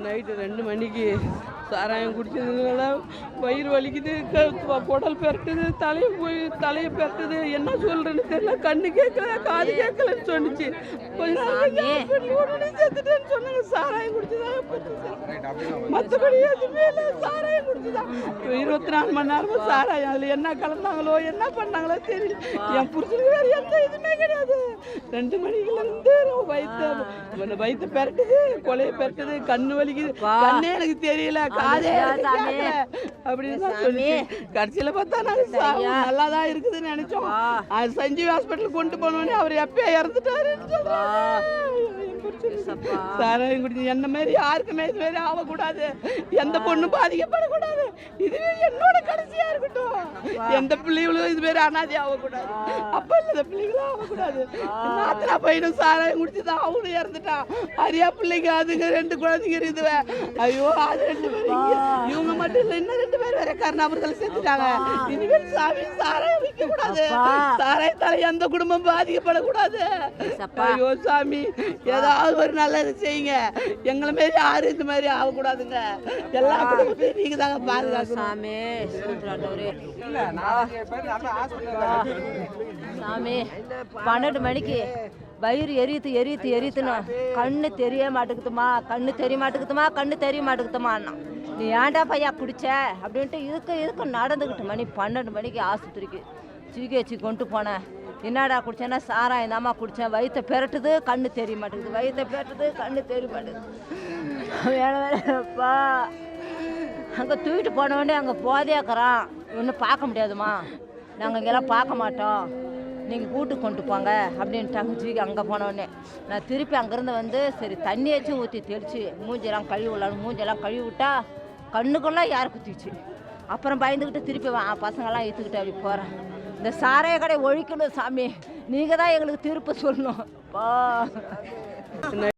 Night 2 மணிக்கு சாராயம் குடிச்சதுனால வயிறு வலிக்குது, குடல் பெரட்டுது, தலையை பெரட்டுது. என்ன சொல்றேன்னு தெரியல. கண்ணு கேட்கல, காது கேட்கலன்னு சொன்னிச்சு. கொஞ்ச நாள் செத்துட்டேன்னு சொன்னாங்க. சாராயம் குடிச்சுதான் மற்றபடி எதுவுமே இல்லை. சாராயம் குடிச்சுதான் 24 மணி நேரமும் சாராயம். அதில் என்ன கலந்தாங்களோ என்ன பண்ணாங்களோ தெரியல. என் புருஷனுக்கு வேறு எந்த இதுவுமே கிடையாது. 2 மணிக்குலேருந்து வயிற்று பெரட்டுது, கொலையை பெரட்டுது, கண்ணு வலிக்குது. கண்ணே எனக்கு தெரியல, காதே அப்படின்னு தான் சொல்லி கடைசியில பார்த்தா நாங்க நல்லா தான் இருக்குதுன்னு நினைச்சோம். அது சஞ்சீவ் ஹாஸ்பிட்டல் கொண்டு போனோடனே அவர் எப்பயே இறந்துட்டாருன்னு சாராயம் குடிச்சு என்ன மாதிரி யாருக்குமே இது மாதிரி ஆகக்கூடாது. எந்த பொண்ணும் பாதிக்கப்படக்கூடாது. இதுவே என்னோட கடைசியா இருக்கட்டும். எந்த பிள்ளைகளும் இது மாதிரி அனாதி ஆகக்கூடாது. அப்ப இல்லாத பிள்ளைகளும் ஆகக்கூடாது. நாத்தனா பையனும் சாராயம் குடிச்சுதான் அவனும் இறந்துட்டான். அரியா பிள்ளைங்க அதுங்க 2 குழந்தைங்க இருக்குதுவே. ஐயோ அது 2 பேர் இவங்க மட்டும் இல்லை, இன்னும் 2 பேர் வேற கருணாபுரத்தில் செத்துட்டாங்க. இனிமேல் சாமி சாராயம் விற்க கூடாது. சாராயத்தால எந்த குடும்பம் பாதிக்கப்படக்கூடாது. ஐயோ சாமி ஏதாவது ஒரு நல்லது செய்யுங்க. எங்களை மாரி யாரும் இந்த மாதிரி ஆகக்கூடாதுங்க. எல்லா குடும்பத்தையும் நீங்க தாங்க பாருங்க சாமி. சாமி 12 மணிக்கு வயிறு எரியுதுன்னு கண்ணு தெரிய மாட்டேங்குதுமா, கண்ணு தெரிய மாட்டேங்குதுமா. நீ ஏன்டா பையா குடிச்ச அப்படின்ட்டு இதுக்கு நடந்துக்கிட்டு மணி 12 மணிக்கு ஆஸ்பத்திரிக்கு சிகிச்சை கொண்டு போனேன். என்னடா குடிச்சேன்னா சாராயம் தாம்மா குடித்தேன். வயிற்றை பெரட்டுது, கண்ணு தெரிய மாட்டேங்குது. வேணப்பா அங்கே தூக்கிட்டு போனவொடனே அங்கே போதையாக்குறான். ஒன்றும் பார்க்க முடியாதுமா, நாங்கள் இங்கெல்லாம் பார்க்க மாட்டோம், நீங்கள் கூட்டு கொண்டு போங்க அப்படின்ட்டாங்க. ஜிக்கு அங்கே போனோடனே நான் திருப்பி அங்கேருந்து வந்து சரி தண்ணியாச்சும் ஊற்றி தெளித்து மூஞ்செல்லாம் கழுவி விட்டா கண்ணுக்கெல்லாம் யார் குத்திச்சு. அப்புறம் பயந்துக்கிட்டு திருப்பி பசங்கள்லாம் ஏற்றுக்கிட்டு அப்படி போகிறேன். இந்த சாராய கடை ஒழிக்கணும் சாமி, நீங்கள் தான் எங்களுக்கு திருப்ப சொல்லணும்.